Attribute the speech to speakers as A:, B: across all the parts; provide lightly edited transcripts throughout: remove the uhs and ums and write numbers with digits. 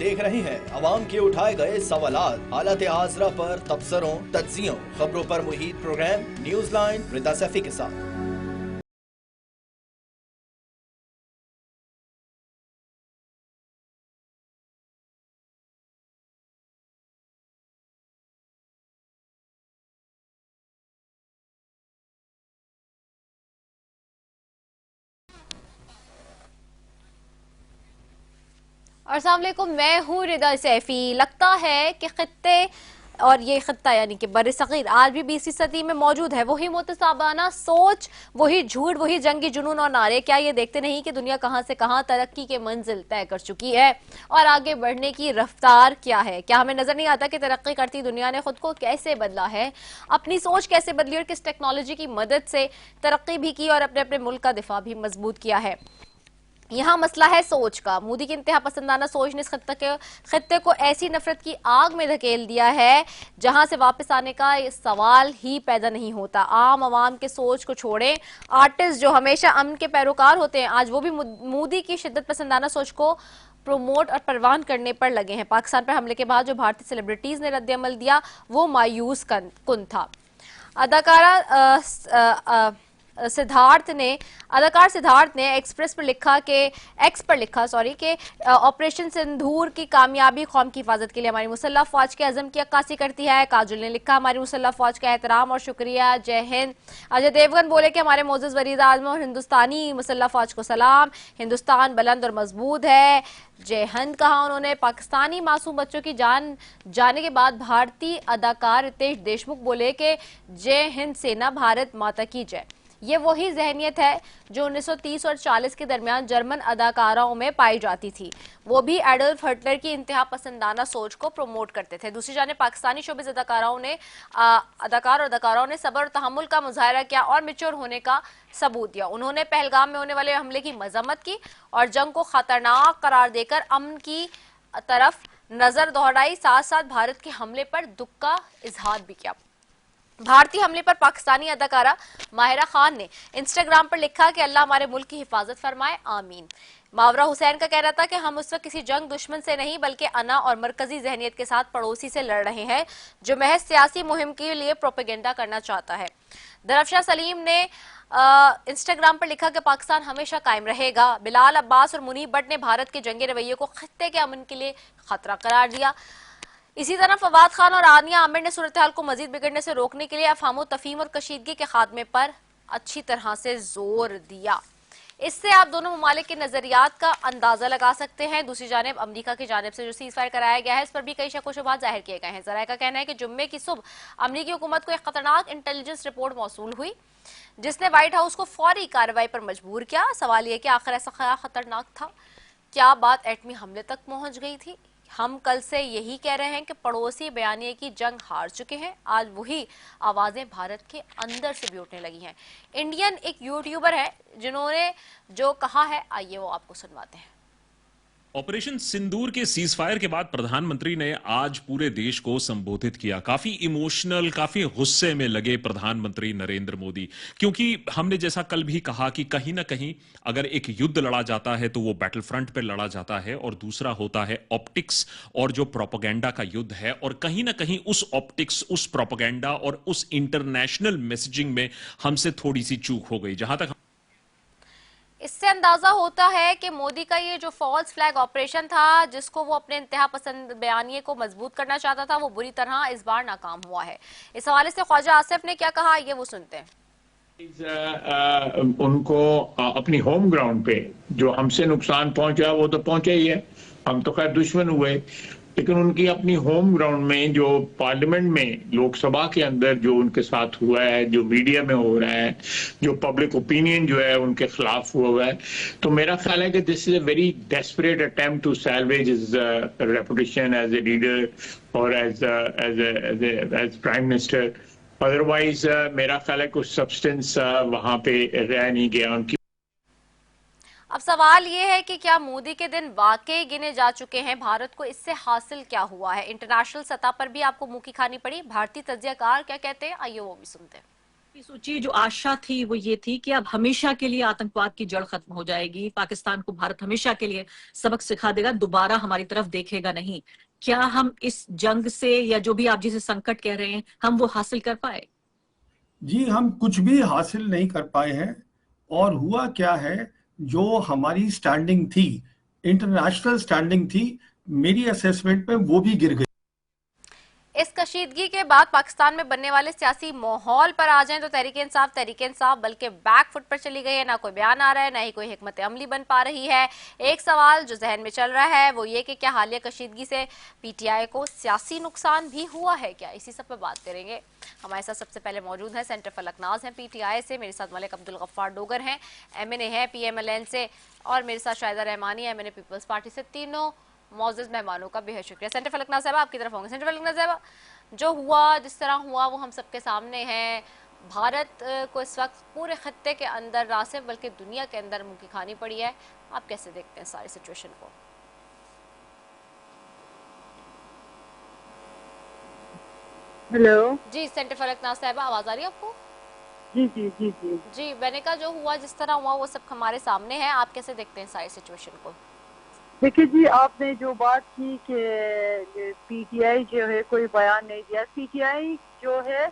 A: देख रहे हैं अवाम के उठाए गए सवालात, हालत हाजरा पर तबसरों, तज्जियों, खबरों पर मुहित प्रोग्राम न्यूज लाइन रिदा सैफी के साथ।
B: अस्सलाम वालेकुम, मैं हूँ रिदा सैफी। लगता है कि खित्ते और ये खित्ता यानी कि बर्र-ए-सग़ीर आज भी 20वीं सदी में मौजूद है। वही मुतसाबाना सोच, वही झूठ, वही जंगी जुनून और नारे। क्या ये देखते नहीं कि दुनिया कहाँ से कहाँ तरक्की के मंजिल तय कर चुकी है और आगे बढ़ने की रफ्तार क्या है? क्या हमें नजर नहीं आता कि तरक्की करती दुनिया ने खुद को कैसे बदला है, अपनी सोच कैसे बदली और किस टेक्नोलॉजी की मदद से तरक्की भी की और अपने अपने मुल्क का दिफा भी मजबूत किया है। यहाँ मसला है सोच का। मोदी की इंतहा पसंदाना सोच ने इस खत्ते को ऐसी नफरत की आग में धकेल दिया है जहां से वापस आने का सवाल ही पैदा नहीं होता। आम आवाम के सोच को छोड़ें, आर्टिस्ट जो हमेशा अमन के पैरोकार होते हैं आज वो भी मोदी की शिद्दत पसंदाना सोच को प्रमोट और परवान करने पर लगे हैं। पाकिस्तान पर हमले के बाद जो भारतीय सेलिब्रिटीज ने रद्द-ए-अमल दिया वो मायूस कुन था। अदाकार सिद्धार्थ ने एक्स पर लिखा कि ऑपरेशन सिंदूर की कामयाबी कौम की हिफाजत के लिए हमारी मुसल्लह फौज के अज़म की अक्कासी करती है। काजुल ने लिखा हमारी मुसल्लह फौज का एहतराम और शुक्रिया, जय हिंद। अजय देवगन बोले कि हमारे मोअज़्ज़ज़ वज़ीर आज़म और हिंदुस्तानी मुसल्लह फौज को सलाम, हिंदुस्तान बुलंद और मजबूत है, जय हिंद कहा उन्होंने। पाकिस्तानी मासूम बच्चों की जान जाने के बाद भारतीय अदाकार रितेश देशमुख बोले कि जय हिंद सेना, भारत माता की जय। ये वही जहनियत है जो 1930 और 40 के दरमियान जर्मन अदाकाराओं में पाई जाती थी। वो भी एडल्फ हिटलर की इंतहा पसंदाना सोच को प्रमोट करते थे। दूसरी जाने पाकिस्तानी शोबिस अदाकार और अदाकाराओं ने सब्र और तहम्मुल का मुजाहरा किया और मैच्योर होने का सबूत दिया। उन्होंने पहलगाम में होने वाले हमले की मजम्मत की और जंग को खतरनाक करार देकर अमन की तरफ नजर दौड़ाई। साथ साथ भारत के हमले पर दुख का इजहार भी किया। भारतीय हमले पर पाकिस्तानी अदाकारा माहिरा खान ने इंस्टाग्राम पर लिखा कि अल्लाह हमारे मुल्क की हिफाजत फरमाए, आमीन। मावरा हुसैन का कहना था कि हम उस वक्त किसी जंग दुश्मन से नहीं बल्कि अना और मरकजी जहनियत के साथ पड़ोसी से लड़ रहे हैं जो महज सियासी मुहिम के लिए प्रोपेगेंडा करना चाहता है। दरअफ्शा सलीम ने इंस्टाग्राम पर लिखा कि पाकिस्तान हमेशा कायम रहेगा। बिलाल अब्बास और मुनीब भट्ट ने भारत के जंगी रवैये को खत्ते के अमन के लिए खतरा करार दिया। इसी तरह फवाद खान और आनिया आमिर ने सूरत हाल को मजीद बिगड़ने से रोकने के लिए अफहाम तफहीम और कशीदगी के खात्मे पर अच्छी तरह से जोर दिया। इससे आप दोनों ममालिक के नजरियात का अंदाजा लगा सकते हैं। दूसरी जानिब अमरीका की जानिब से जो सीज फायर कराया गया है इस पर भी कई शक व शुबहात जाहिर किए गए हैं। जराये का कहना है कि जुम्मे की सुबह अमरीकी हुकूमत को एक खतरनाक इंटेलिजेंस रिपोर्ट मौसूल हुई जिसने व्हाइट हाउस को फौरी कार्रवाई पर मजबूर किया। सवाल यह कि आखिर ऐसा क्या खतरनाक था? क्या बात एटमी हमले तक पहुंच गई थी? हम कल से यही कह रहे हैं कि पड़ोसी बयानिए की जंग हार चुके हैं। आज वही आवाजें भारत के अंदर से भी उठने लगी हैं। इंडियन एक यूट्यूबर है जिन्होंने जो कहा है, आइए वो आपको सुनवाते हैं।
C: ऑपरेशन सिंदूर के सीज फायर के बाद प्रधानमंत्री ने आज पूरे देश को संबोधित किया। काफी इमोशनल, काफी गुस्से में लगे प्रधानमंत्री नरेंद्र मोदी, क्योंकि हमने जैसा कल भी कहा कि कहीं ना कहीं अगर एक युद्ध लड़ा जाता है तो वो बैटल फ्रंट पर लड़ा जाता है और दूसरा होता है ऑप्टिक्स और जो प्रोपेगेंडा का युद्ध है। और कहीं ना कहीं उस ऑप्टिक्स, उस प्रोपेगेंडा और उस इंटरनेशनल मैसेजिंग में हमसे थोड़ी सी चूक हो गई। जहां तक
B: इससे अंदाजा होता है कि मोदी का ये जो फॉल्स फ्लैग ऑपरेशन था जिसको वो अपने इंतहा पसंद बयानिए को मजबूत करना चाहता था वो बुरी तरह इस बार नाकाम हुआ है। इस हवाले से ख्वाजा आसिफ ने क्या कहा, ये वो सुनते हैं।
D: उनको अपनी होम ग्राउंड पे जो हमसे नुकसान पहुंचा वो तो पहुंचा ही है, हम तो खैर दुश्मन हुए, लेकिन उनकी अपनी होम ग्राउंड में जो पार्लियामेंट में लोकसभा के अंदर जो उनके साथ हुआ है, जो मीडिया में हो रहा है, जो पब्लिक ओपिनियन जो है उनके खिलाफ हुआ है, तो मेरा ख्याल है कि this is a very desperate attempt to salvage his reputation as a leader और एज प्राइम मिनिस्टर। अदरवाइज मेरा ख्याल है कुछ सब्सटेंस वहां पे रह नहीं गया उनकी।
B: अब सवाल ये है कि क्या मोदी के दिन वाकई गिने जा चुके हैं? भारत को इससे हासिल क्या हुआ है? इंटरनेशनल सतह पर भी आपको मुंह की खानी पड़ी। भारतीय तज्जियाकार क्या कहते हैं, आइए वो भी सुनते हैं।
E: सोचिए, जो आशा थी वो ये थी कि अब हमेशा के लिए आतंकवाद की जड़ खत्म हो जाएगी, पाकिस्तान को भारत हमेशा के लिए सबक सिखा देगा, दोबारा हमारी तरफ देखेगा नहीं। क्या हम इस जंग से, या जो भी आप जिसे संकट कह रहे हैं, हम वो हासिल कर पाए?
F: जी, हम कुछ भी हासिल नहीं कर पाए हैं। और हुआ क्या है, जो हमारी स्टैंडिंग थी, इंटरनेशनल स्टैंडिंग थी, मेरी असेसमेंट में वो भी गिर गई।
B: इस कशीदगी के बाद पाकिस्तान में बनने वाले सियासी माहौल पर आ जाएं तो तहरीक इंसाफ बल्कि बैक फुट पर चली गई है। ना कोई बयान आ रहा है, ना ही कोई हिकमत अमली बन पा रही है। एक सवाल जो जहन में चल रहा है वो ये कि क्या हालिया कशीदगी से पीटीआई को सियासी नुकसान भी हुआ है क्या? इसी सब पर बात करेंगे। हमारे साथ सबसे पहले मौजूद हैं सेंटर फलकनाज हैं पीटीआई से, मेरे साथ मलिक अब्दुल गफ्फार डोगर हैं एमएनए हैं पीएमएलएन से, और मेरे साथ Shahida Rahmani MNA Peoples Party से। तीनों मौजूद मेहमानों का बेहद शुक्रिया। सेंटर फलकनाज साहब आपकी तरफ होंगे। सेंटर फलकनाज साहब, जो हुआ, जिस तरह हुआ, वो हम सबके सामने है। भारत को इस वक्त पूरे खत्ते के अंदर ना सिर्फ बल्कि दुनिया के अंदर मुंह की खानी पड़ी है। आप कैसे देखते हैं सारी सिचुएशन को?
G: हेलो
B: जी सेंटर फलकनाज साहब, आवाज आ रही है आपको?
G: जी जी जी जी
B: जी, मैंने कहा जो हुआ, जिस तरह हुआ, वो सब हमारे सामने है। आप कैसे देखते हैं सारी सिचुएशन को?
G: देखिए जी, आपने जो बात की कि पीटीआई जो है कोई बयान नहीं दिया। पीटीआई जो है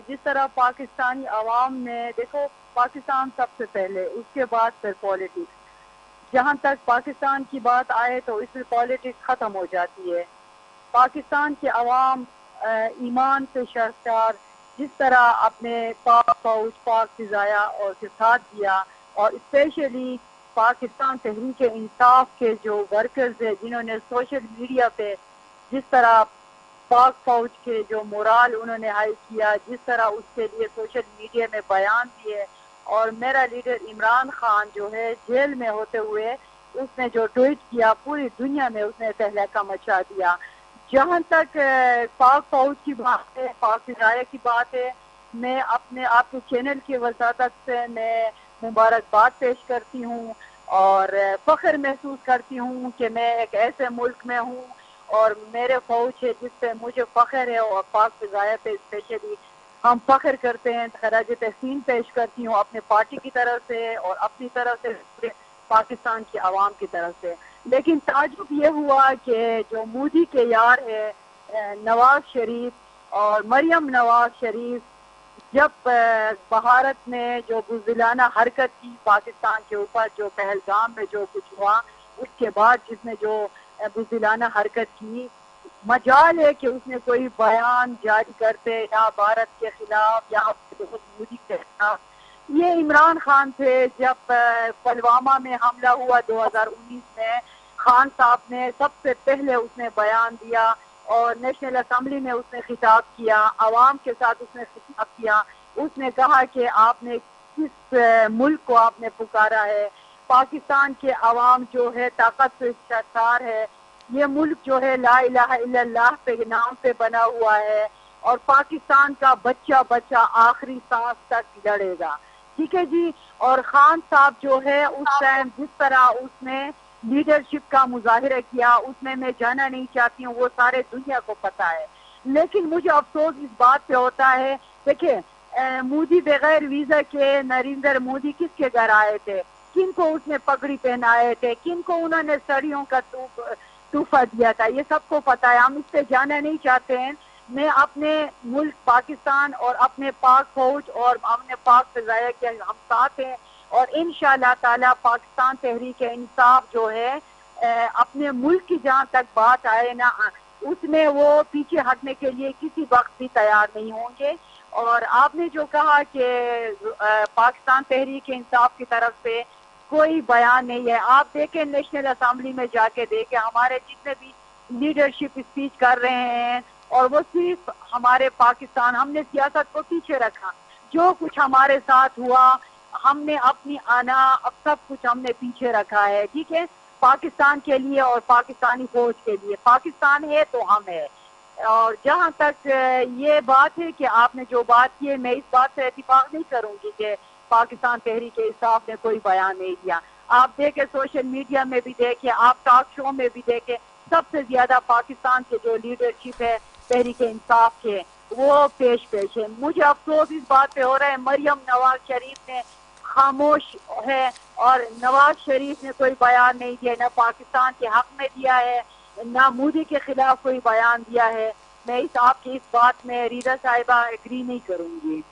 G: जिस तरह पाकिस्तानी आवाम ने, देखो पाकिस्तान सबसे पहले, उसके बाद फिर पॉलिटिक्स। जहाँ तक पाकिस्तान की बात आए तो इसमें पॉलिटिक्स खत्म हो जाती है। पाकिस्तान के आवाम ईमान से शर्मसार, जिस तरह अपने पाक फौज, पाक फिजाया और के साथ दिया, और स्पेशली पाकिस्तान तहरीक इंसाफ के जो वर्कर्स है जिन्होंने सोशल मीडिया पे जिस तरह पाक फौज के जो मोराल उन्होंने हाई किया, जिस तरह उसके लिए सोशल मीडिया में बयान दिए, और मेरा लीडर इमरान खान जो है जेल में होते हुए उसने जो ट्वीट किया, पूरी दुनिया में उसने तहलका मचा दिया। जहाँ तक पाक फौज की बात है, पाक फिजाया की बात है, मैं अपने आपके चैनल की वसादत से मैं मुबारकबाद पेश करती हूँ और फख्र महसूस करती हूँ कि मैं एक ऐसे मुल्क में हूँ और मेरे फौज है जिस पे मुझे फख्र है, और पाक फिजाया पे स्पेशली हम फख्र करते हैं। खराज तहसीन पेश करती हूँ अपने पार्टी की तरफ से और अपनी तरफ से, पूरे पाकिस्तान की आवाम की तरफ से। लेकिन ताजुब ये हुआ कि जो मोदी के यार है नवाज शरीफ और मरियम नवाज शरीफ, जब भारत ने जो बुज़दिलाना हरकत की पाकिस्तान के ऊपर, जो पहलगाम में जो कुछ हुआ, उसके बाद जिसने जो बुज़दिलाना हरकत की, मजाल है कि उसने कोई बयान जारी करते या भारत के खिलाफ या मोदी के खिलाफ। ये इमरान खान थे, जब पुलवामा में हमला हुआ 2019 में, खान साहब ने सबसे पहले उसने बयान दिया और नेशनल असेंबली में उसने खिताब किया, आवाम के साथ उसने खिताब किया। उसने कहा कि आपने किस मुल्क को आपने पुकारा है, पाकिस्तान के आवाम जो है ताकत से शार है, ये मुल्क जो है ला इलाहा इल्लल्लाह पे नाम पे बना हुआ है, और पाकिस्तान का बच्चा बच्चा आखिरी सांस तक लड़ेगा। ठीक है जी। और खान साहब जो है उस टाइम जिस तरह उसने लीडरशिप का मुजाहिरा किया, उसमें मैं जाना नहीं चाहती हूँ, वो सारे दुनिया को पता है। लेकिन मुझे अफसोस इस बात पे होता है, देखिए मोदी बगैर वीजा के नरेंद्र मोदी किसके घर आए थे, किनको उसने पगड़ी पहनाए थे, किनको उन्होंने सड़ियों का तोहफा दिया था, ये सबको पता है। हम इस पे जाना नहीं चाहते हैं। मैं अपने मुल्क पाकिस्तान और अपने पाक फौज और अपने पाक फिजाया के हम साथ हैं, और इंशाअल्लाह ताला पाकिस्तान तहरीक इंसाफ जो है अपने मुल्क की जहाँ तक बात आए ना, उसमें वो पीछे हटने के लिए किसी वक्त भी तैयार नहीं होंगे। और आपने जो कहा कि पाकिस्तान तहरीक इंसाफ की तरफ से कोई बयान नहीं है, आप देखें नेशनल असेंबली में जाके देखें, हमारे जितने भी लीडरशिप स्पीच कर रहे हैं, और वो सिर्फ हमारे पाकिस्तान, हमने सियासत को पीछे रखा। जो कुछ हमारे साथ हुआ, हमने अपनी आना, अब सब कुछ हमने पीछे रखा है। ठीक है, पाकिस्तान के लिए और पाकिस्तानी फौज के लिए। पाकिस्तान है तो हम है। और जहाँ तक ये बात है कि आपने जो बात की है, मैं इस बात से इत्तेफाक नहीं करूंगी कि पाकिस्तान तहरीक इंसाफ ने कोई बयान नहीं दिया। आप देखें, सोशल मीडिया में भी देखें, आप टॉक शो में भी देखें, सबसे ज्यादा पाकिस्तान के जो लीडरशिप है तहरीक इंसाफ के, वो पेश है। मुझे अफसोस इस बात पे हो रहा है, मरियम नवाज शरीफ ने खामोश है और नवाज शरीफ ने कोई बयान नहीं दिया, ना पाकिस्तान के हक में दिया है, ना मोदी के खिलाफ कोई बयान दिया है। मैं आपकी इस बात में रीदा साहिबा एग्री नहीं करूंगी।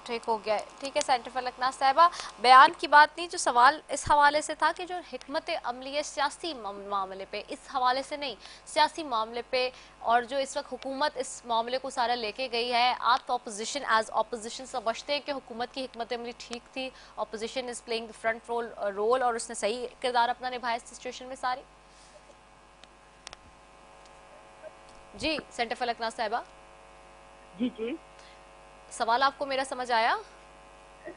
B: ठीक हो गया, ठीक है सेंटर फलकनाज साहिबा, बयान की बात नहीं, जो सवाल इस हवाले से था कि जो हिकमत अमली है सियासी मामले पे, इस हवाले से नहीं, सियासी मामले पे, और जो इस वक्त हुकूमत इस मामले को सारा लेके गई है, आप तो अपोजिशन एज अपोजिशन समझते हैं कि हुकूमत की हिकमत अमली ठीक थी, opposition is playing the front role और उसने सही किरदार अपना निभाया इस सिचुएशन में सारी? जी सेंटर फलकनाज साहिबा।
G: जी
B: सवाल आपको मेरा समझ आया?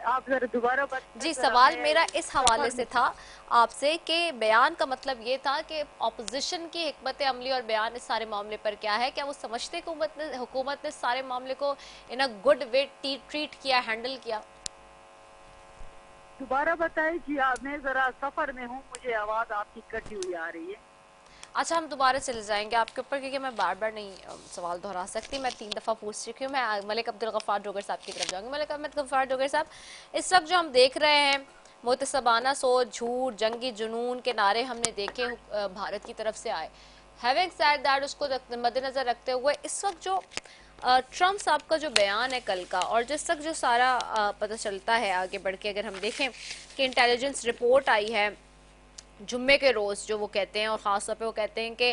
G: आप जरा दोबारा
B: जी, सवाल मेरा इस हवाले से था आपसे कि बयान का मतलब ये था कि ऑपोजिशन की हिकमत अमली और बयान इस सारे मामले पर क्या है, क्या वो समझते हुकूमत ने सारे मामले को इन अ गुड वे ट्रीट किया, हैंडल किया?
G: दोबारा बताइए जी, मैं जरा सफर में हूँ, मुझे आवाज आपकी कटी हुई आ रही है।
B: अच्छा, हम दोबारा चले जाएंगे आपके ऊपर, क्योंकि मैं बार बार नहीं सवाल दोहरा सकती, मैं 3 दफ़ा पूछ चुकी हूँ। मैं मलिक अब्दुल गफ्फार डोगर साहब की तरफ जाऊँगी। मलिक अहमद गफ्फार डोगर साहब, इस वक्त जो हम देख रहे हैं मुतसबाना सोच, झूठ, जंगी जुनून के नारे हमने देखे भारत की तरफ से आए। हैविंग सेड दैट, उसको मद्देनजर रखते हुए इस वक्त जो ट्रम्प साहब का जो बयान है कल का, और जिस तक जो सारा पता चलता है आगे बढ़ के, अगर हम देखें कि इंटेलिजेंस रिपोर्ट आई है जुम्मे के रोज़, जो वो कहते हैं, और ख़ास तौर पे वो कहते हैं कि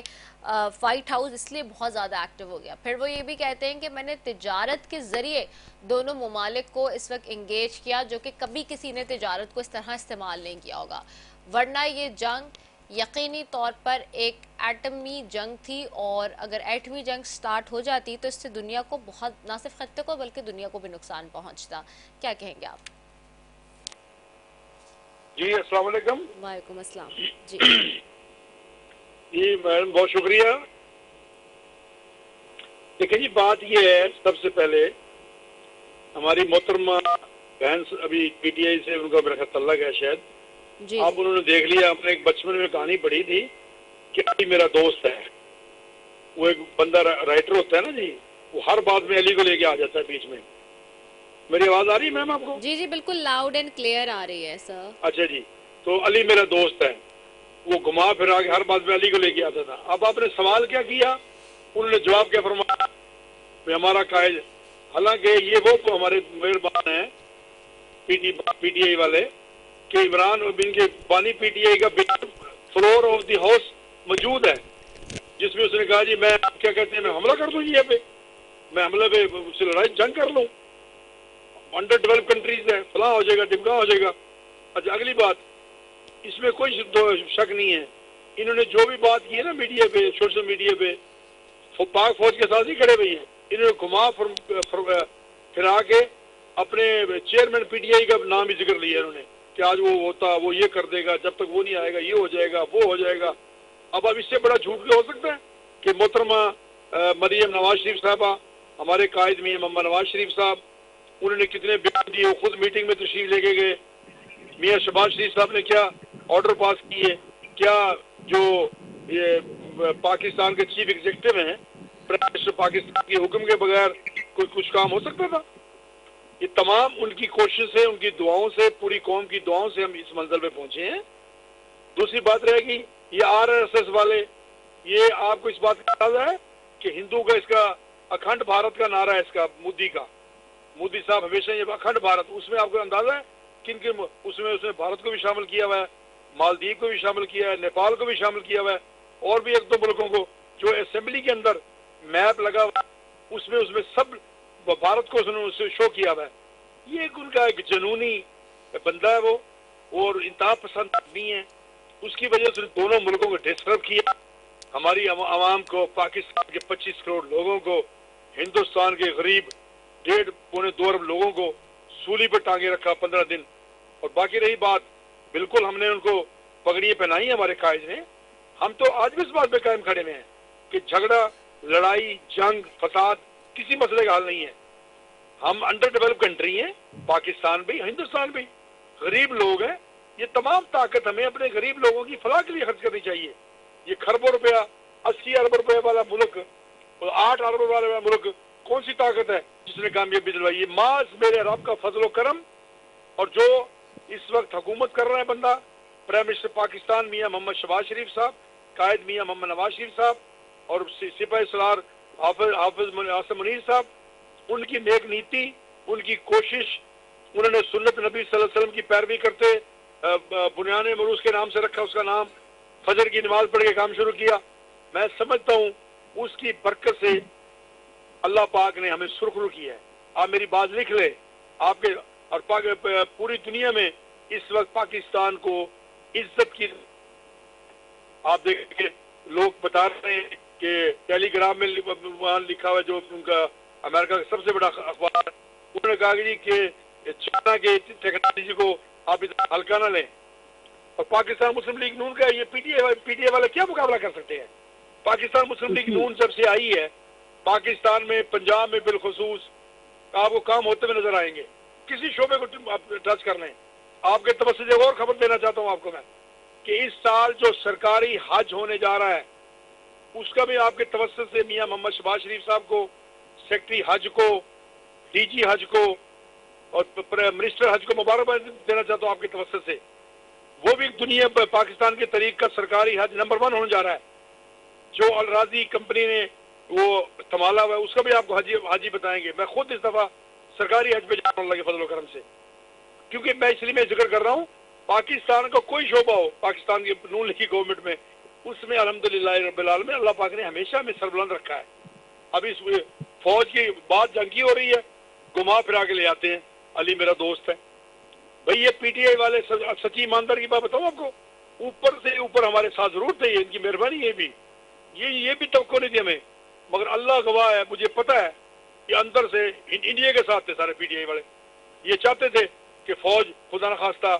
B: वाइट हाउस इसलिए बहुत ज़्यादा एक्टिव हो गया। फिर वो ये भी कहते हैं कि मैंने तिजारत के ज़रिए दोनों ममालिक को इस वक्त इंगेज किया, जो कि कभी किसी ने तिजारत को इस तरह इस्तेमाल नहीं किया होगा, वरना ये जंग यकीनी तौर पर एक एटमी जंग थी, और अगर एटमी जंग स्टार्ट हो जाती तो इससे दुनिया को बहुत, ना सिर्फ खत्ते को बल्कि दुनिया को भी नुकसान पहुँचता। क्या कहेंगे आप?
H: जी अस्सलाम वालेकुम।
B: वालेकुम अस्सलाम। जी
H: जी मैडम, बहुत शुक्रिया। देखिए जी, बात ये है, सबसे पहले हमारी मोहतरमा बहन अभी पीटीआई से, उनका मेरा ख्याल तल्लक है शायद, आप उन्होंने देख लिया, हमने एक बचपन में कहानी पढ़ी थी कि अली मेरा दोस्त है। वो एक बंदा राइटर होता है ना जी, वो हर बात में अली को लेके आ जाता है बीच में। मेरी आवाज आ रही है मैम आपको?
B: जी बिल्कुल लाउड एंड क्लियर आ रही है सर।
H: अच्छा जी, तो अली मेरा दोस्त है, वो घुमा फिरा के हर बात में अली को लेके आता था। अब आपने सवाल क्या किया, उन्होंने जवाब क्या फरमाया, हमारा कायद, हालांकि ये वो तो हमारे मेहरबान है पीटीआई वाले कि इमरान इनके बानी पीटीआई का फ्लोर ऑफ द हाउस मौजूद है, जिसमें उसने कहा जी मैं क्या कहते हैं, मैं हमला कर दूं ये पे, मैं हमले पे उससे लड़ाई जंग कर लूं, अंडर डेवलप कंट्रीज है, फला हो जाएगा, टिमका हो जाएगा। अच्छा, अगली बात, इसमें कोई शक नहीं है, इन्होंने जो भी बात की है ना मीडिया पे, सोशल मीडिया पे, पाक फौज के साथ ही खड़े हुए हैं। इन्होंने घुमा फिरा के अपने चेयरमैन पीटीआई का नाम भी जिक्र लिया इन्होंने कि आज वो होता, वो ये कर देगा, जब तक वो नहीं आएगा ये हो जाएगा, वो हो जाएगा। अब इससे बड़ा झूठ क्या हो सकता है कि मोहतरमा मरियम नवाज शरीफ साहबा, हमारे कायद में मोहम्मद नवाज शरीफ साहब, उन्होंने कितने बयान दिए, खुद मीटिंग में तशरीफ लेके गए। मियां शहबाज शरीफ साहब ने क्या ऑर्डर पास किए, क्या जो ये पाकिस्तान के चीफ एग्जीक्यूटिव हैं, प्राइम मिनिस्टर पाकिस्तान के हुक्म के बगैर कोई कुछ काम हो सकता था? ये तमाम उनकी कोशिश से, उनकी दुआओं से, पूरी कौम की दुआओं से हम इस मंजिल पे पहुंचे हैं। दूसरी बात रहेगी, ये आरएसएस वाले, ये आपको इस बात का अंदाजा है कि हिंदू का इसका अखंड भारत का नारा है, इसका मोदी साहब हमेशा ये अखंड भारत, उसमें आपको अंदाजा है किनके, उसमें उसने भारत को भी शामिल किया हुआ है, मालदीव को भी शामिल किया है, नेपाल को भी शामिल किया हुआ है, और भी 1-2 मुल्कों को। जो असेंबली के अंदर मैप लगा हुआ है उसमें सब भारत को उसने शो किया हुआ है। ये उनका एक जनूनी बंदा है वो, और इंतहा पसंद आदमी है, उसकी वजह से दोनों मुल्कों को डिस्टर्ब किया, हमारी आवाम को, पाकिस्तान के 25 करोड़ लोगों को, हिंदुस्तान के गरीब 1.5-2 अरब लोगों को सूली पर टांगे रखा 15 दिन। और बाकी रही बात, बिल्कुल हमने उनको पगड़ियां पहनाई हमारे कायद ने। हम तो आज भी इस बात पे कायम खड़े में हैं कि झगड़ा, लड़ाई, जंग, फसाद किसी मसले का हल नहीं है। हम अंडर डेवलप कंट्री हैं, पाकिस्तान भी, हिंदुस्तान भी, गरीब लोग हैं। ये तमाम ताकत हमें अपने गरीब लोगों की फलाह के लिए खर्च करनी चाहिए। ये खरबों रुपया, 80 अरब रुपए वाला मुल्क और 8 अरब वाला मुल्क कौन सी ताकत है जिसने कामयाबी दिलवाई? ये माज मेरे रब का फजलो करम। और जो इस वक्त हुकूमत कर रहा है बंदा, प्राइम मिनिस्टर पाकिस्तान मियां मोहम्मद शहबाज शरीफ साहब, कायद मियां मोहम्मद नवाज शरीफ साहब और सिपाही सलार हाफिज आसिम मुनीर साहब, उनकी नेक नीति, उनकी कोशिश, उन्होंने सुन्नत नबी सल्लल्लाहु अलैहि वसल्लम की पैरवी करते बुनियाने मरूज के नाम से रखा उसका नाम, फजर की नमाज पढ़ के काम शुरू किया। मैं समझता हूँ उसकी बरकत से अल्लाह पाक ने हमें सुरखरू किया है। आप मेरी बात लिख ले आपके, और पूरी दुनिया में इस वक्त पाकिस्तान को इज्जत की, आप देखिए लोग बता रहे हैं कि टेलीग्राम में वहाँ लिखा हुआ जो उनका अमेरिका का सबसे बड़ा अखबार, उन्होंने कहा कि चाइना के टेक्नोलॉजी को आप इतना हल्का ना लें। और पाकिस्तान मुस्लिम लीग नून का ये पीटीआई वाले क्या मुकाबला कर सकते हैं? पाकिस्तान मुस्लिम लीग नून जब से आई है पाकिस्तान में, पंजाब में बिलखुसूस आपको काम होते हुए नजर आएंगे। किसी शोबे को आप टच कर लें। आपके तवज्जो से और खबर देना चाहता हूं आपको मैं कि इस साल जो सरकारी हज होने जा रहा है उसका भी आपके तवज्जो से मियां मोहम्मद शहबाज शरीफ साहब को, सेक्रेटरी हज को, डीजी हज को और मिनिस्टर हज को मुबारकबाद देना चाहता हूं आपके तवज्जो से। वो भी दुनिया पर पाकिस्तान के तरीक का सरकारी हज नंबर 1 होने जा रहा है। जो अलराजी कंपनी ने वो संभाला हुआ है उसका भी आपको हाजी बताएंगे। मैं खुद इस दफा सरकारी हज पे जा रहा हूं अल्लाह के फजल करम से, क्योंकि मैं इसलिए मैं जिक्र कर रहा हूं पाकिस्तान का कोई शोबा हो पाकिस्तान की नून लीग गवर्नमेंट में, उसमें अल्हम्दुलिल्लाह रब्बिल आलमीन अल्लाह पाक ने हमेशा हमें सरबुलंद रखा है। अभी इस फौज की बात जंगी हो रही है, घुमा फिरा के ले आते हैं। अली मेरा दोस्त है भाई, ये पीटीआई वाले सच्ची ईमानदार की बात बताऊं आपको, ऊपर से ऊपर हमारे साथ जरूर थे, इनकी मेहरबानी है भी, ये भी तवक्को नहीं थी हमें, मगर अल्लाह गवाह है मुझे पता है कि अंदर से इंडिया के साथ थे सारे पीटीआई वाले। ये चाहते थे कि फौज खुदा न खास्ता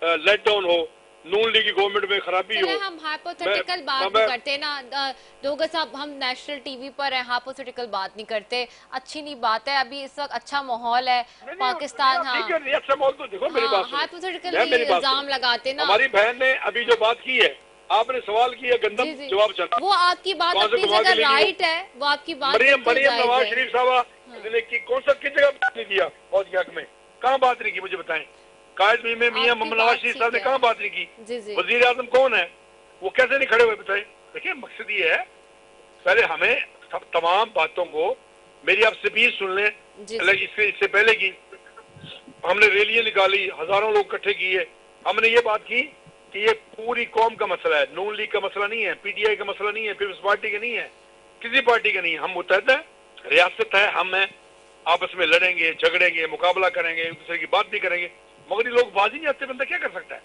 H: लेट डाउन हो, नून लीग की गवर्नमेंट में खराबी हो।
B: हम हाइपोथेटिकल बात नहीं करते ना दोगे साहब, हम नेशनल टीवी पर हैं, हाइपोथेटिकल बात नहीं करते, अच्छी नहीं बात है। अभी इस वक्त अच्छा माहौल है पाकिस्तान। हाँ
H: अच्छा माहौल तो देखो, मेरी बात
B: हाइपोथेटिकल इल्जाम लगाते ना।
H: हमारी बहन ने अभी जो बात की है, आपने सवाल किया गंदम जवाब चला,
B: वो आपकी बात अपनी जगह राइट है, वो आपकी बात
H: मरियम नवाज शरीफ साहब ने कौन सा किस जगह बात नहीं किया फौज के हक में? कहाँ बात नहीं की मुझे बताएं। कायद में मियां मोहम्मद नवाज शरीफ साहब ने कहाँ बात नहीं की? वजीर आजम कौन है, वो कैसे नहीं खड़े हुए बताएं? देखिए मकसद ये है, पहले हमें तमाम बातों को, मेरी आप स्पीच सुन लें, इससे पहले की हमने रैलियां निकाली, हजारों लोग इकट्ठे किए, हमने ये बात की कि ये पूरी कौम का मसला है, नून लीग का मसला नहीं है, पीटीआई का मसला नहीं है, पीपल्स पार्टी का नहीं है, किसी पार्टी का नहीं है। हम मुतहद है, रियासत है, हम हैं, आपस में लड़ेंगे, झगड़ेंगे, मुकाबला करेंगे, एक दूसरे की बात भी करेंगे, मगर ये लोग बाजी नहीं आते, बंदा क्या कर सकता है?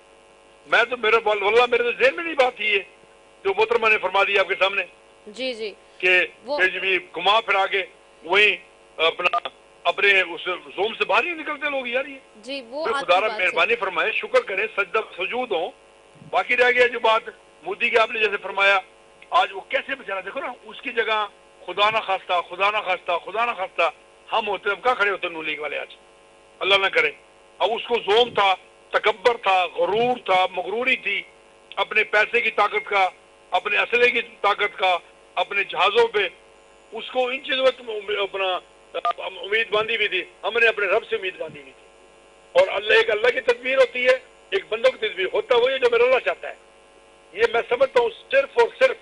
H: मैं तो मेरे तो जेल में नहीं बात थी ये जो मोहतरमा ने फरमा दी आपके सामने जी कि घुमा फिरा के वही अपने उस जोम से बाहर ही निकलते लोग यार। ये जी वो खुदा मेहरबानी फरमाए, शुक्र करें, सजदा सजूद हो। बाकी रह गया जो बात मोदी की, आपने जैसे फरमाया, आज वो कैसे बेचारा, देखो ना, उसकी जगह खुदा ना खास्ता हम होते, हम कहाँ खड़े होते नून लीग वाले आज, अल्लाह ना करे। अब उसको जोम था, तकब्बर था, गरूर था, मगरूरी थी, अपने पैसे की ताकत का, अपने असले की ताकत का, अपने जहाजों पे, उसको इन चीजों में अपना उम्मीद बांधी भी थी। हमने अपने रब से उम्मीद बांधी भी थी। और अल्लाह की तदबीर होती है, एक बंदों की तदबीर होता है, वही जो मेरा अल्लाह चाहता है। ये मैं समझता हूँ सिर्फ और सिर्फ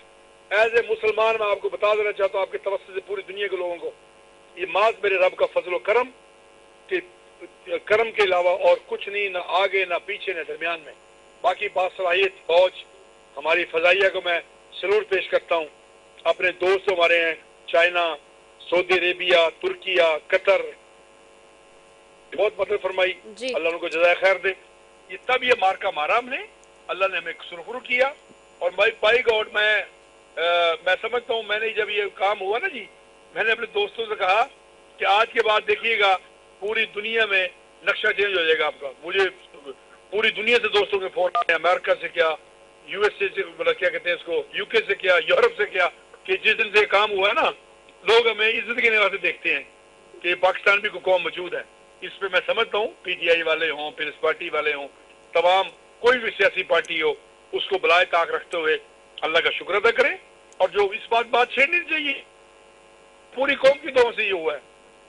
H: एज ए मुसलमान मैं आपको बता देना चाहता हूँ, आपके तवज्जो से पूरी दुनिया के लोगों को, ये माज मेरे रब का फजल करम के करम के अलावा और कुछ नहीं, ना आगे ना पीछे ना दरमियान में। बाकी बासलाहियत फौज हमारी फजाइया को मैं सलूट पेश करता हूँ। अपने दोस्त हमारे हैं China, Saudi Arabia, Türkiye, Qatar, बहुत मदद फरमाई, अल्लाह उनको जज़ाए खैर दे। ये तब ये मार्का मारा हमने, अल्लाह ने हमें सुरखुरु किया। और बाई गॉड मैं समझता हूँ, मैंने जब ये काम हुआ ना जी, मैंने अपने दोस्तों से कहा कि आज के बाद देखिएगा पूरी दुनिया में नक्शा चेंज हो जाएगा आपका। मुझे पूरी दुनिया से दोस्तों के फोन आए, अमेरिका से क्या, यूएसए से, मतलब क्या कहते हैं इसको, यूके से क्या, यूरोप से क्या, कि जिस दिन से काम हुआ है ना, लोग हमें इज्जत के निगाह से देखते हैं कि पाकिस्तान भी कोई कौम मौजूद है। इस पे मैं समझता हूँ पीटीआई वाले हों, पीपल्स पार्टी वाले हों, तमाम कोई भी सियासी पार्टी हो, उसको बलाए ताक रखते हुए अल्लाह का शुक्र अदा करें। और जो इस बात छेड़नी चाहिए, पूरी कौम की तरफ से ये हुआ है।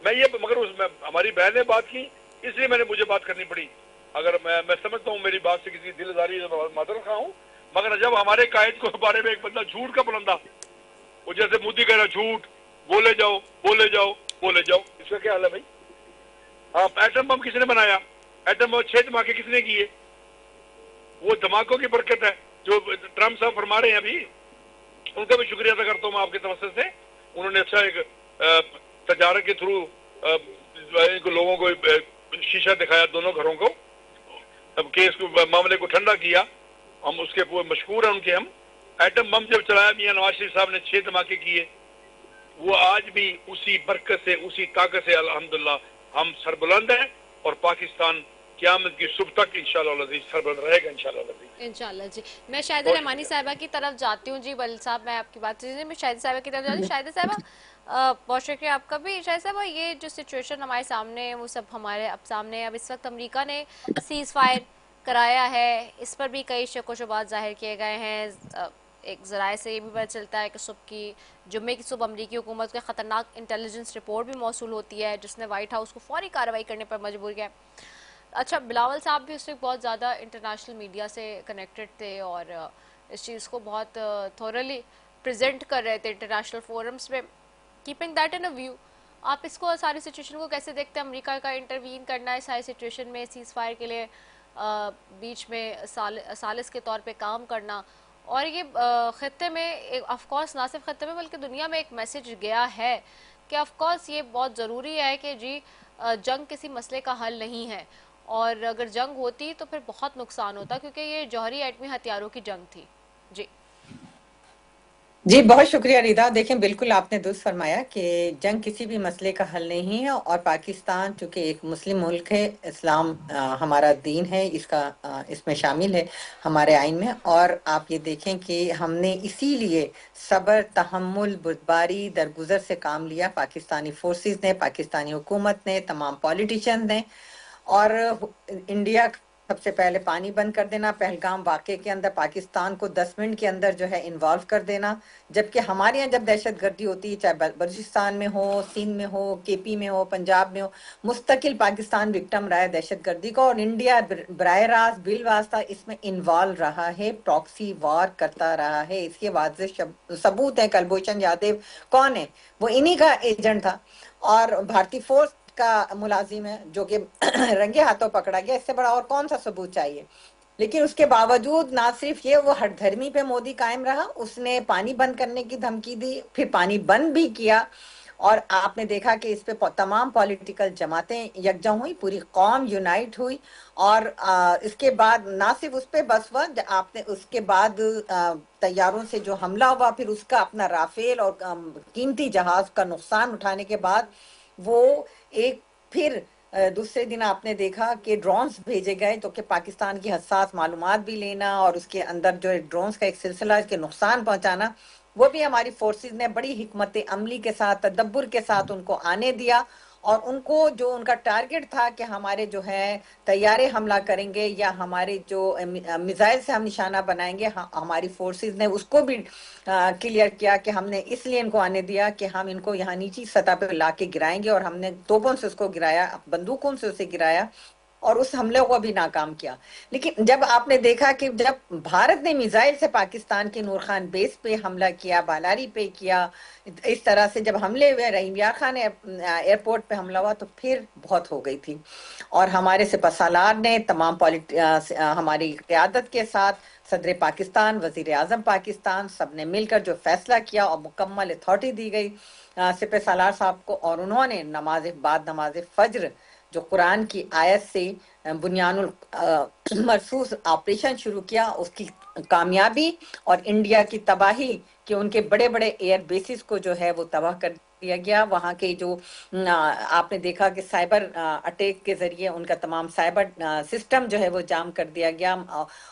H: मैं ये मगर उसमें हमारी बहन ने बात की, इसलिए मैंने मुझे बात करनी पड़ी। अगर मैं समझता हूँ मेरी बात से किसी दिलदारी मादर खा हूँ, मगर जब हमारे कायद को बारे में एक बंदा झूठ का बुलंदा, वो जैसे मोदी कह रहा झूठ, बोले जाओ बोले जाओ बोले जाओ, इसका क्या हाल है भाई? हाँ, एटम बम किसने बनाया? एटम बम 6 धमाके किसने किए? वो धमाकों की बरकत है जो ट्रम्प साहब फरमा रहे हैं अभी। उनका भी शुक्रिया अदा करता हूँ मैं आपके तरफ से। उन्होंने अच्छा एक तजारत के थ्रू लोगों को शीशा दिखाया, दोनों घरों को, अब केस को मामले को ठंडा किया। हम उसके मशहूर हैं उनके। हम एटम बम जब चलाया मियां नवाज शरीफ साहब ने 6 धमाके किए, वो आज भी उसी बरकत से, उसी ताकत से अल्हम्दुलिल्लाह हम सरबुलंद हैं और पाकिस्तान क़यामत की सुबह तक इंशाअल्लाह सरबुलंद रहेगा
B: इंशाल्लाह जी। मैं शाहिदा रहमानी साहिबा की तरफ जाती हूँ जी। बल साहब, मैं आपकी बात सुनिए, मैं शाहिदा साहिबा की तरफ जाती हूँ। शाहिदा साहिबा, बहुत शुक्रिया आपका भी। शाहिदा साहिबा, ये जो सिचुएशन हमारे सामने है वो सब हमारे अब सामने है। अब इस वक्त अमेरिका ने सीज फायर कराया है, इस पर भी कई शक व शुबात जाहिर किए गए हैं। एक ज़राए से ये भी पता चलता है कि जुम्मे की सुबह अमरीकी हुकूमत को ख़तरनाक इंटेलिजेंस रिपोर्ट भी मौसूल होती है जिसने वाइट हाउस को फौरी कार्रवाई करने पर मजबूर किया। अच्छा, बिलावल साहब भी उस वक्त बहुत ज़्यादा इंटरनेशनल मीडिया से कनेक्टेड थे और इस चीज़ को बहुत थोरली प्रेजेंट कर रहे थे इंटरनेशनल फोरम्स में। Keeping that in a view, आप इसको सारी सिचुएशन को कैसे देखते हैं? अमेरिका का इंटरवीन करना है सारी सिचुएशन में, सीज़ फायर के लिए बीच में सालिस के तौर पे काम करना, और ये ख़त्ते में ऑफकोर्स ना सिर्फ ख़त्ते में बल्कि दुनिया में एक मैसेज गया है कि ऑफकोर्स ये बहुत ज़रूरी है कि जी जंग किसी मसले का हल नहीं है, और अगर जंग होती तो फिर बहुत नुकसान होता, क्योंकि ये जौहरी एटमी हथियारों की जंग थी।
I: जी, बहुत शुक्रिया रिदा। देखें, बिल्कुल आपने दुरुस्त फरमाया कि जंग किसी भी मसले का हल नहीं है, और पाकिस्तान चूँकि एक मुस्लिम मुल्क है, इस्लाम हमारा दीन है, इसमें शामिल है हमारे आइन में। और आप ये देखें कि हमने इसीलिए सब्र, तहम्मुल, बुर्दबारी, दरगुजर से काम लिया, पाकिस्तानी फोर्सेस ने, पाकिस्तानी हुकूमत ने, तमाम पॉलिटिशियंस ने। और इंडिया सबसे पहले पानी बंद कर देना, पहलगाम वाक़े के अंदर पाकिस्तान को 10 मिनट के अंदर जो है इन्वॉल्व कर देना, जबकि हमारे यहाँ जब दहशतगर्दी होती है, चाहे बलूचिस्तान में हो, सिंध में हो, केपी में हो, पंजाब में हो, मुस्तकिल पाकिस्तान विक्टिम रहा है दहशतगर्दी को, और इंडिया बराह रास्त बिल वास्ता इसमें इन्वॉल्व रहा है, प्रॉक्सी वॉर करता रहा है। इसके वाज़ेह सबूत है। कुलभूषण यादव कौन है? वो इन्हीं का एजेंट था और भारतीय फोर्स का मुलाजिम है जो कि रंगे हाथों पकड़ा गया। इससे बड़ा और कौन सा सबूत चाहिए? लेकिन उसके बावजूद ना सिर्फ ये, वो हठधर्मी पे मोदी कायम रहा, उसने पानी बंद करने की धमकी दी, फिर पानी बंद भी किया, और आपने देखा कि इस पे तमाम पॉलिटिकल जमातें यकजा हुई, पूरी कौम यूनाइट हुई। और इसके बाद ना सिर्फ उस पे बस हुआ, आपने उसके बाद तैयारों से जो हमला हुआ, फिर उसका अपना राफेल और कीमती जहाज का नुकसान उठाने के बाद वो एक फिर दूसरे दिन आपने देखा कि ड्रोन्स भेजे गए, तो कि पाकिस्तान की हसास मालूमात भी लेना और उसके अंदर जो ड्रोन्स का एक सिलसिला के नुकसान पहुंचाना, वो भी हमारी फोर्सेस ने बड़ी हिकमत अमली के साथ, तदब्बुर के साथ उनको आने दिया। और उनको जो उनका टारगेट था कि हमारे जो है तैयारे हमला करेंगे या हमारे जो मिसाइल से हम निशाना बनाएंगे, हमारी फोर्सेस ने उसको भी क्लियर किया कि हमने इसलिए इनको आने दिया कि हम इनको यहाँ नीची सतह पे ला के गिराएंगे, और हमने तोपों से उसको गिराया, बंदूकों से उसे गिराया, और उस हमले को भी नाकाम किया। लेकिन जब आपने देखा कि जब भारत ने मिसाइल से पाकिस्तान के नूर खान बेस पे हमला किया, बालारी पे किया, इस तरह से जब हमले हुए, रहीम यार खान एयरपोर्ट पे हमला हुआ, तो फिर बहुत हो गई थी। और हमारे सिपहसालार ने तमाम हमारी क़यादत के साथ, सदर पाकिस्तान, वजीर आजम पाकिस्तान, सब ने मिलकर जो फैसला किया और मुकम्मल अथॉरिटी दी गई सिपहसालार साहब को, और उन्होंने नमाज फज्र जो कुरान की आयत से बुनियानुल मरसूस ऑपरेशन शुरू किया, उसकी कामयाबी और इंडिया की तबाही कि उनके बड़े बड़े एयर बेसिस को जो है वो तबाह कर दिया गया। वहाँ के जो आपने देखा कि साइबर अटैक के जरिए उनका तमाम साइबर सिस्टम जो है वो जाम कर दिया गया,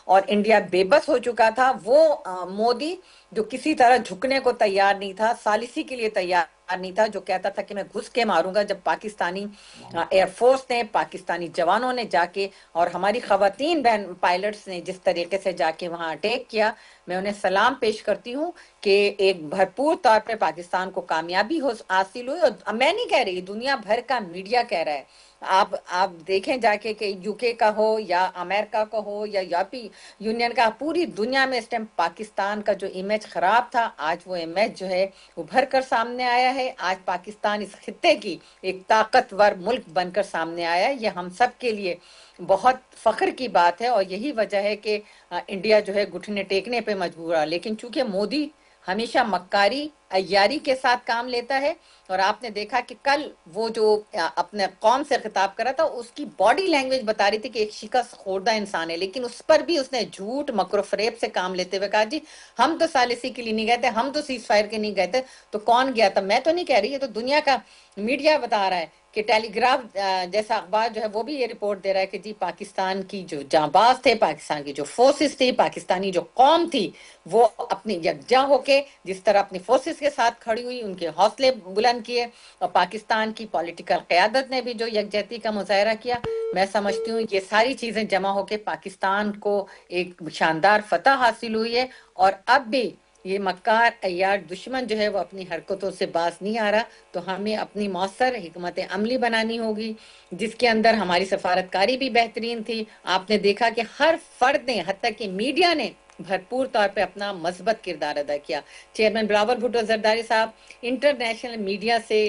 I: और इंडिया बेबस हो चुका था। वो मोदी जो किसी तरह झुकने को तैयार नहीं था, सालिसी के लिए तैयार नहीं था जो कहता था कि मैं घुस के मारूंगा। जब पाकिस्तानी एयरफोर्स ने, पाकिस्तानी जवानों ने जाके और हमारी खवातीन बहन पायलट्स ने जिस तरीके से जाके वहां अटैक किया, मैं उन्हें सलाम पेश करती हूँ कि एक भरपूर तौर पे पाकिस्तान को कामयाबी हासिल हुई। और मैं नहीं कह रही, दुनिया भर का मीडिया कह रहा है। आप देखें जाके कि यूके का हो या अमेरिका का हो या यूरोपीय यूनियन का, पूरी दुनिया में इस टाइम पाकिस्तान का जो इमेज खराब था, आज वो इमेज जो है उभर कर सामने आया है। आज पाकिस्तान इस खित्ते की एक ताकतवर मुल्क बनकर सामने आया है। ये हम सब के लिए बहुत फख्र की बात है और यही वजह है कि इंडिया जो है घुटने टेकने पे मजबूर है। लेकिन चूंकि मोदी हमेशा मक्कारी अय्यारी के साथ काम लेता है, और आपने देखा कि कल वो जो अपने कौम से खिताब करा था, उसकी बॉडी लैंग्वेज बता रही थी कि एक शिकस्त खोरदा इंसान है, लेकिन उस पर भी उसने झूठ मकर फरेब से काम लेते हुए कहा जी हम तो सालिसी के लिए नहीं गए थे, हम तो सीज फायर के नहीं गए थे। तो कौन गया था? मैं तो नहीं कह रही, ये तो दुनिया का मीडिया बता रहा है कि टेलीग्राफ जैसा अखबार जो है वो भी ये रिपोर्ट दे रहा है कि जी पाकिस्तान की जो जांबाज थे, पाकिस्तान की जो फोर्सेस थी, पाकिस्तानी जो कौम थी, वो अपनी यकजा होके जिस तरह अपनी फोर्सेस के साथ खड़ी हुई, उनके हौसले बुलंद किए, और पाकिस्तान की पॉलिटिकल क़यादत ने भी जो यकजहती का मुजाहरा किया। मैं समझती हूँ ये सारी चीजें जमा होके पाकिस्तान को एक शानदार फतह हासिल हुई है। और अब भी ये मक्कार अय्यार दुश्मन जो है वो अपनी हरकतों से बाज नहीं आ रहा। तो हमें अपनी मौसर हिकमत अमली बनानी होगी, जिसके अंदर हमारी सफारतकारी भी बेहतरीन थी। आपने देखा कि हर फर्द ने, हत्ता कि मीडिया ने भरपूर तौर पे अपना मस्बत किरदार अदा किया। चेयरमैन बिलावल भुट्टो जरदारी साहब इंटरनेशनल मीडिया से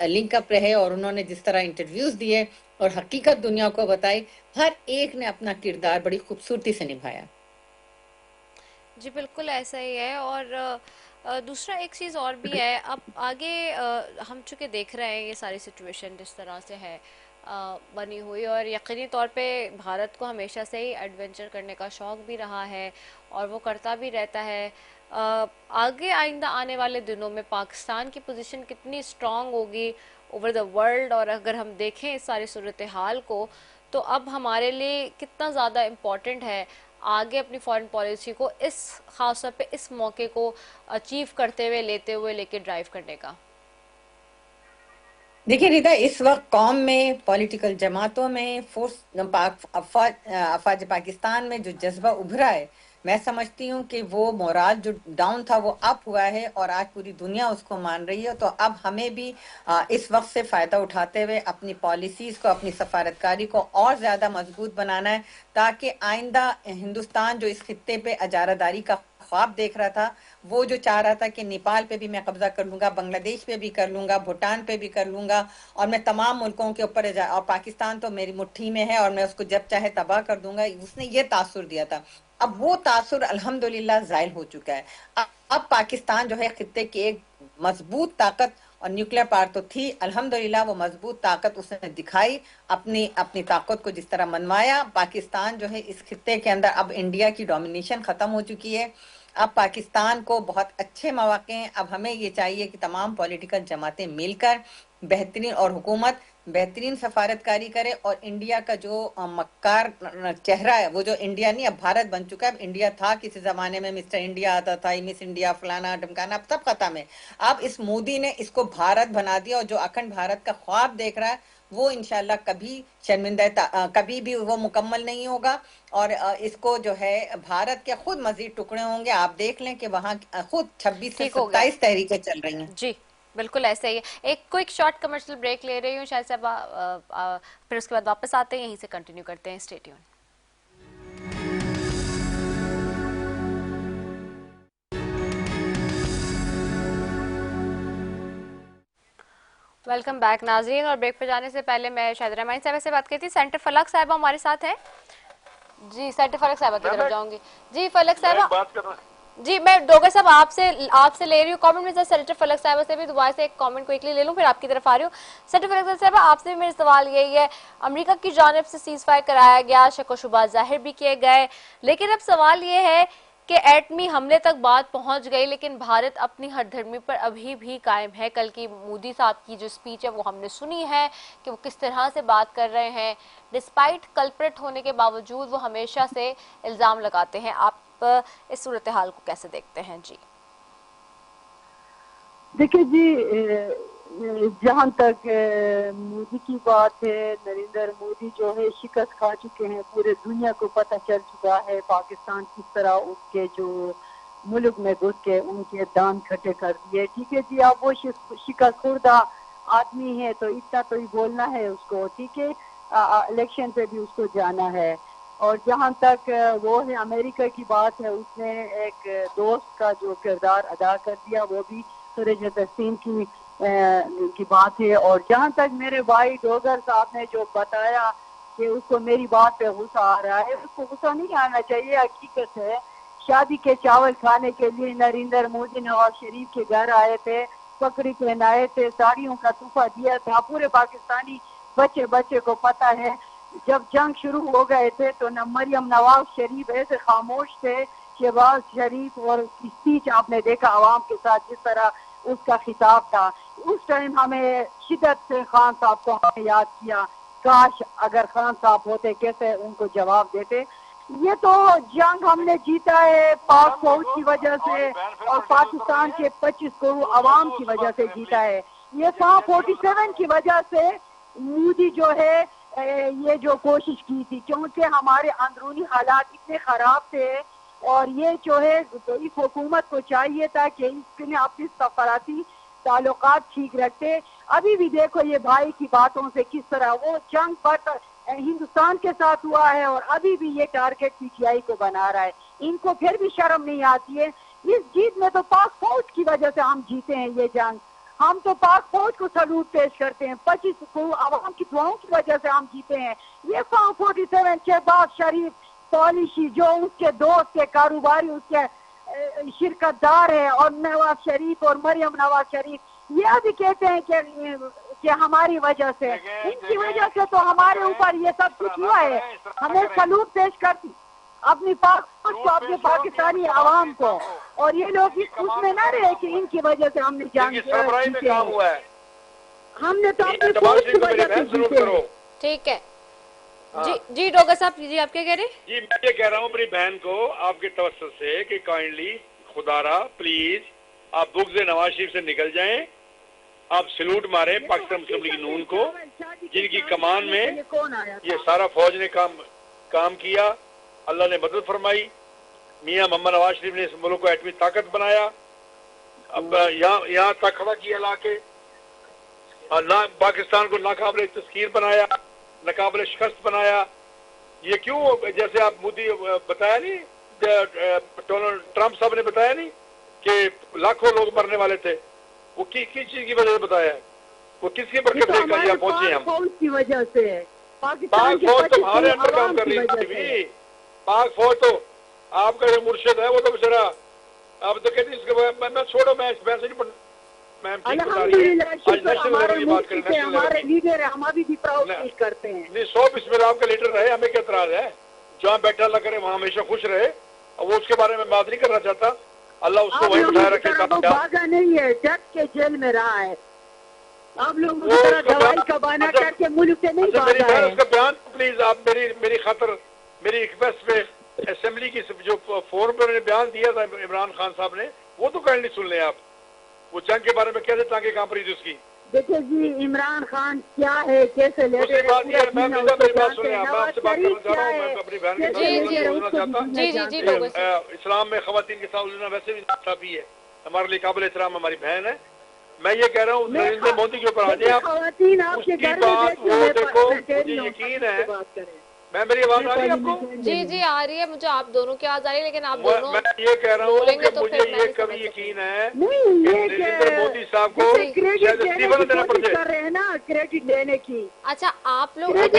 I: लिंकअप रहे और उन्होंने जिस तरह इंटरव्यूज दिए और हकीकत दुनिया को बताई, हर एक ने अपना किरदार बड़ी खूबसूरती से निभाया।
B: जी बिल्कुल ऐसा ही है। और दूसरा एक चीज़ और भी है, अब आगे हम चूँकि देख रहे हैं ये सारी सिचुएशन जिस तरह से है बनी हुई, और यकीनी तौर पे भारत को हमेशा से ही एडवेंचर करने का शौक़ भी रहा है और वो करता भी रहता है। आगे आइंदा आने वाले दिनों में पाकिस्तान की पोजीशन कितनी स्ट्रांग होगी ओवर द वर्ल्ड, और अगर हम देखें इस सारी सूरत हाल को, तो अब हमारे लिए कितना ज़्यादा इम्पॉर्टेंट है आगे अपनी फॉरेन पॉलिसी को इस खास तौर पे इस मौके को अचीव करते हुए, लेते हुए, लेके ड्राइव करने का।
I: देखिए रिदा, इस वक्त कौम में, पॉलिटिकल जमातों में, फोर्स अफवाज पाकिस्तान में जो जज्बा उभरा है, मैं समझती हूँ कि वो मोराल जो डाउन था वो अप हुआ है और आज पूरी दुनिया उसको मान रही है। तो अब हमें भी इस वक्त से फायदा उठाते हुए अपनी पॉलिसीज को, अपनी सफारतकारी को और ज्यादा मजबूत बनाना है, ताकि आइंदा हिंदुस्तान जो इस खित्ते पे अजारादारी का ख्वाब देख रहा था, वो जो चाह रहा था कि नेपाल पे भी मैं कब्जा कर लूंगा, बांग्लादेश पे भी कर लूंगा, भूटान पे भी कर लूंगा, और मैं तमाम मुल्कों के ऊपर, और पाकिस्तान तो मेरी मुट्ठी में है और मैं उसको जब चाहे तबाह कर दूंगा, उसने ये तासुर दिया था। अब वो तासुर अल्हम्दुलिल्लाह जाहिल हो चुका है। अब पाकिस्तान जो है खित्ते की एक मजबूत ताकत, और न्यूक्लियर पावर तो थी, अल्हम्दुलिल्लाह वो मजबूत ताकत उसने दिखाई, अपनी अपनी ताकत को जिस तरह मनवाया। पाकिस्तान जो है इस खित्ते के अंदर, अब इंडिया की डोमिनेशन खत्म हो चुकी है, अब पाकिस्तान को बहुत अच्छे मौके हैं। अब हमें ये चाहिए कि तमाम पॉलिटिकल जमातें मिलकर बेहतरीन, और हुकूमत बेहतरीन सफारतकारी करे, और इंडिया का जो मक्कार चेहरा है, वो जो इंडिया नहीं अब भारत बन चुका है। अब इंडिया था किसी जमाने में, मिस्टर इंडिया आता था, मिस इंडिया, फलाना ढमकाना, अब सब खत्म है। अब इस मोदी ने इसको भारत बना दिया, और जो अखंड भारत का ख्वाब देख रहा है वो इंशाल्लाह कभी शर्मिंदा, कभी भी वो मुकम्मल नहीं होगा। और इसको जो है भारत के खुद मजीद टुकड़े होंगे। आप देख लें कि वहाँ खुद 26 से 27 तहरीकें चल रही हैं।
B: जी बिल्कुल ऐसा ही है। एक क्विक शॉर्ट कमर्शियल ब्रेक ले रही हूँ, शायद से फिर उसके बाद वापस आते हैं, यहीं से कंटिन्यू करते हैं। Stay tune. वेलकम बैक नाजरीन, और ब्रेक पे जाने से पहले मैं शायद रहमान साहब से बात करती थी। सेंटर फलक साहब हमारे साथ हैं। जी सेंटर फलक साहब की तरफ जाऊंगी। जी फलक साहब, जी मैं डोगर साहब आपसे ले रही हूँ कमेंट में। सेनेटर फलक साहब से भी दोबारा से एक कमेंट क्विकली ले लूँ, फिर आपकी तरफ आ रही हूँ। सेनेटर फलक साहब, आपसे भी मेरा सवाल यही है, अमेरिका की जानिब से सीज फायर कराया गया, शक व शुबा जाहिर भी किए गए, लेकिन अब सवाल ये है कि एटमी हमले तक बात पहुंच गई, लेकिन भारत अपनी हरधर्मी पर अभी भी कायम है। कल की मोदी साहब की जो स्पीच है वो हमने सुनी है कि वो किस तरह से बात कर रहे हैं। डिस्पाइट कल्प्रिट होने के बावजूद वो हमेशा से इल्ज़ाम लगाते हैं। आप इस सूरत हाल को कैसे देखते हैं? जी
G: देखिए जी, जहाँ तक मोदी की बात है, नरेंद्र मोदी जो है शिकस्त खा चुके हैं, पूरे दुनिया को पता चल चुका है पाकिस्तान किस तरह उसके जो मुल्क में घुस के उनके दान खट्टे कर दिए। ठीक है जी, अब वो शिकस्त खुर्दा आदमी है तो इतना तो ही बोलना है उसको। ठीक है, इलेक्शन पे भी उसको जाना है। और जहाँ तक वो है अमेरिका की बात है, उसने एक दोस्त का जो किरदार अदा कर दिया, वो भी सूरज तस्लीम की बात है। और जहाँ तक मेरे भाई डोगर साहब ने जो बताया कि उसको मेरी बात पे गुस्सा आ रहा है, उसको गुस्सा नहीं आना चाहिए। हकीकत है, शादी के चावल खाने के लिए नरेंद्र मोदी नवाज शरीफ के घर आए थे, बकरी पहनाए थे, साड़ियों का तोहफा दिया था। पूरे पाकिस्तानी बच्चे बच्चे को पता है, जब जंग शुरू हो गए थे तो न मरियम नवाज शरीफ ऐसे खामोश थे। शहबाज शरीफ और उसकी स्पीच आपने देखा आवाम के साथ जिस तरह उसका खिताब था, उस टाइम हमें शिद्दत से खान साहब को हमें याद किया। काश अगर खान साहब होते, कैसे उनको जवाब देते। ये तो जंग हमने जीता है पाक फौज की वजह से और पाकिस्तान के 25 करोड़ अवाम की वजह से जीता है। ये 47 की वजह से मोदी जो है ये जो कोशिश की थी, क्योंकि हमारे अंदरूनी हालात इतने खराब थे और ये जो है इस हुकूमत को चाहिए था कि इसने अपनी सफारती ताल्लुकात ठीक रखते। अभी भी देखो ये भाई की बातों से किस तरह वो जंग पर हिंदुस्तान के साथ हुआ है और अभी भी ये टारगेट पीटीआई को बना रहा है। इनको फिर भी शर्म नहीं आती है। इस जीत में तो पाक फौज की वजह से हम जीते हैं ये जंग। हम तो पाक फौज को सलूट पेश करते हैं। 25 करोड़ आवाम की दुआओं की वजह से हम जीते हैं। ये 47 शहबाज शरीफ पॉलिसी जो उसके दोस्त के कारोबारी उसके शिरकतदार है और नवाज शरीफ और मरियम नवाज शरीफ ये अभी कहते हैं कि हमारी वजह से, इनकी वजह से तो हमारे ऊपर ये सब कुछ हुआ है। हमें सलूट पेश करती अपनी पाक फौज को, अपने पाकिस्तानी आवाम को। और ये लोग उसमें ना रहे कि इनकी वजह से हमने जंग जीते हैं। हमने तो अपनी फौज की वजह से जीते।
B: ठीक है जी डोगर साहब, जी आप क्या कह रहे हैं?
H: जी मैं ये कह रहा हूँ अपनी बहन को आपके तवज्जो से कि काइंडली खुदारा प्लीज आप बुग्ज़ नवाज शरीफ से निकल जाएं। आप सलूट मारे पाकिस्तान मुस्लिम लीग नून को, जिनकी कमान में ये सारा फौज ने काम किया। अल्लाह ने मदद फरमाई। मियां मोहम्मद नवाज शरीफ ने इस मुल्क को एटमी ताकत बनाया। अब यहाँ तक खड़ा किया लाके ना पाकिस्तान को नाकाबिल तस्कीर बनाया, नाकाबिल शिकस्त बनाया। ये क्यों, जैसे आप मोदी बताया नहीं, डोनाल्ड ट्रंप साहब ने बताया नहीं कि लाखों लोग मरने वाले थे, वो किस चीज की वजह से बताया है? वो किसकी बरकत से यहाँ पहुंचे हम?
G: फौज की वजह से।
H: पाक फौज तो हमारे अंदर काम कर रही थी। पाक फौज तो आपका जो मुर्शिद है वो तो बेचारा आप तो कहते इसके मैं छोड़ो, मैं इस मैसेज पर
G: हमारे लीडर है, हम अभी भी प्राउड फील करते हैं।
H: नहीं 100% आपका लीडर रहे, हमें क्या एतराज है? जहाँ बैठा अल्लाह करे वहाँ हमेशा खुश रहे। और वो उसके बारे में बात नहीं करना चाहता, अल्लाह उसको वही उठाए रखे।
G: भागा नहीं है, डट के जेल में रहा है। आप लोग दवाई का बहाना करके मुल्क से नहीं भागा है।
H: उसका बयान प्लीज आप मेरी खातर मेरी रिक्वेस्ट पे असेंबली की जो फोरम पर उन्होंने बयान दिया था इमरान खान साहब ने, वो तो काइंडली सुन लें आप। वो जंग के बारे में कैसे टांगे कांप रही थी उसकी।
G: देखिए जी इमरान खान क्या है, कैसे
H: मेरी बात सुनिए, मैं आपसे बात करना चाह रहा हूँ। मैं अपनी बहन के साथ इस्लाम में खवातीन के साथ उलझना वैसे भी नासाबी है। हमारे लिए काबिल एहतराम हमारी बहन है। मैं ये कह रहा हूँ नरेंद्र मोदी के ऊपर आ जाए आप। उसकी बात वो देखो, मुझे यकीन है। मैं मेरी आवाज आ रही है आपको?
B: जी आ रही है, मुझे आप दोनों की आवाज आ रही है, लेकिन आप दोनों
H: मैं ये कह रहा हूँ कि
B: तो
H: मुझे ये कभी यकीन है नरेंद्र मोदी साहब को इस्तीफा देना पड़ता
G: कर रहे हैं ना, क्रेडिट देने की।
B: अच्छा आप लोग अगर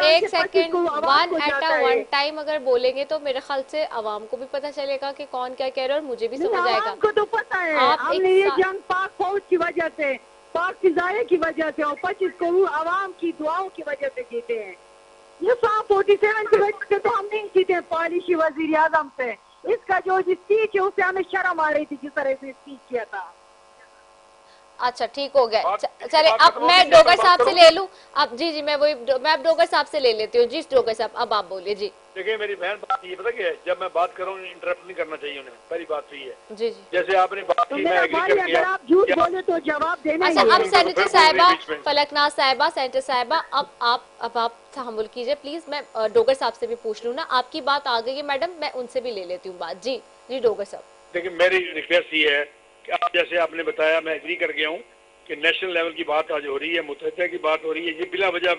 B: एक second one at a one time अगर बोलेंगे तो मेरे ख्याल से आवाम को भी पता चलेगा कि कौन क्या कह रहा है और मुझे भी समझ आएगा।
G: आपको तो पता है, हमने ये जंग पाक फौज की वजह से, पाक फिजाए की वजह से और 25 करोड़ आवाम की दुआओं की वजह से जीते हैं। ये 47 की वजह से तो हम नहीं जीते पॉलिसी वजीर आजम से। इसका जो स्पीच है उससे हमें शर्म आ रही थी जिस तरह से स्पीच किया था।
B: अच्छा ठीक हो गया, चले अब मैं डोगर साहब से ले लूं। अब जी मैं अब डोगर साहब से ले लेती हूँ। जी डोगर साहब अब आप बोलिए। जी
H: देखिए मेरी बहन बात ये पता क्या है, जब मैं बात कर रहा हूँ इंटरप्ट नहीं करना चाहिए उन्हें, पहली बात तो ये है।
B: जी जी।
H: जैसे आपने बात की, मैं एग्री कर
G: अगर आप झूठ बोले तो जवाब देना
B: अच्छा,
G: ही
B: अब
G: है।
B: सेनेटर साहिबा, फलकनाज साहिबा, सेनेटर साहिबा, अब आप तहम्मुल कीजिए प्लीज। मैं डोगर साहब से भी पूछ लूँ ना, आपकी बात आ गई है मैडम, मैं उनसे भी ले लेती हूँ बात। जी जी डोगर साहब।
H: देखिए मेरी रिक्वेस्ट ये है कि आप जैसे आपने बताया, मैं एग्री कर गया हूँ कि नेशनल लेवल की बात आज हो रही है, मुत्तहिदा की बात हो रही है, ये बिला वजह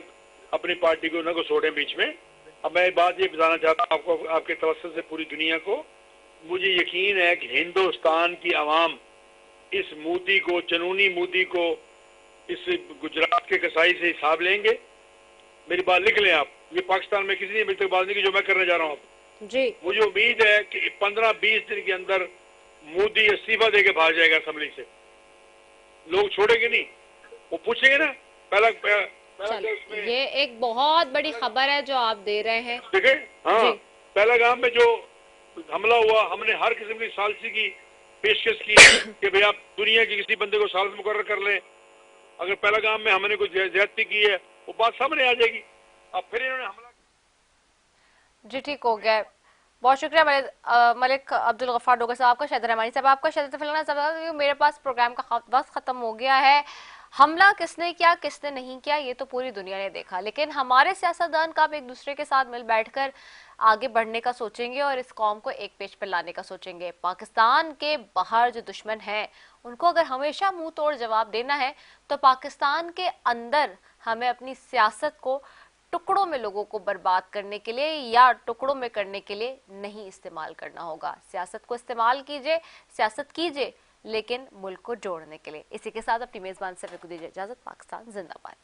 H: अपनी पार्टी को न को छोड़े बीच में। अब मैं बात ये बताना चाहता हूँ आपको, आपके तवज्जुह से पूरी दुनिया को, मुझे यकीन है कि हिंदुस्तान की आवाम इस मोदी को, जनूनी मोदी को, इस गुजरात के कसाई से हिसाब लेंगे। मेरी बात लिख लें आप, ये पाकिस्तान में किसी ने अभी तक बात नहीं की जो मैं करने जा रहा हूँ।
B: जी।
H: मुझे उम्मीद है कि 15-20 दिन के अंदर मोदी इस्तीफा देके भाग जाएगा असेंबली से। लोग छोड़ेंगे नहीं, वो पूछेंगे ना पहला
B: ये एक बहुत बड़ी खबर है जो आप दे रहे हैं।
H: देखे, हाँ, पहलगाम में जो हमला हुआ, हमने हर किस्म की सालसी की पेशकश की कि भाई आप दुनिया के किसी बंदे को सालस मुकर्रर कर लें। अगर पहलगाम में हमने कोई ज्यादती की है, वो बात सामने आ जाएगी। अब फिर इन्होंने हमला।
B: जी ठीक हो गया, बहुत शुक्रिया मलिक अब्दुल गफ्फार डोगर साहब आपका, शायद रहमानी साहब आपका, शायद फलना साहब। मेरे पास प्रोग्राम का वक्त खत्म हो गया है। हमला किसने किया किसने नहीं किया ये तो पूरी दुनिया ने देखा, लेकिन हमारे सियासतदान कब एक दूसरे के साथ मिल बैठकर आगे बढ़ने का सोचेंगे और इस कौम को एक पेज पर लाने का सोचेंगे। पाकिस्तान के बाहर जो दुश्मन हैं उनको अगर हमेशा मुंह तोड़ जवाब देना है तो पाकिस्तान के अंदर हमें अपनी सियासत को टुकड़ों में लोगों को बर्बाद करने के लिए या टुकड़ों में करने के लिए नहीं इस्तेमाल करना होगा। सियासत को इस्तेमाल कीजिए, सियासत कीजिए, लेकिन मुल्क को जोड़ने के लिए। इसी के साथ अपनी मेजबान से दीजिए इजाजत। पाकिस्तान जिंदाबाद।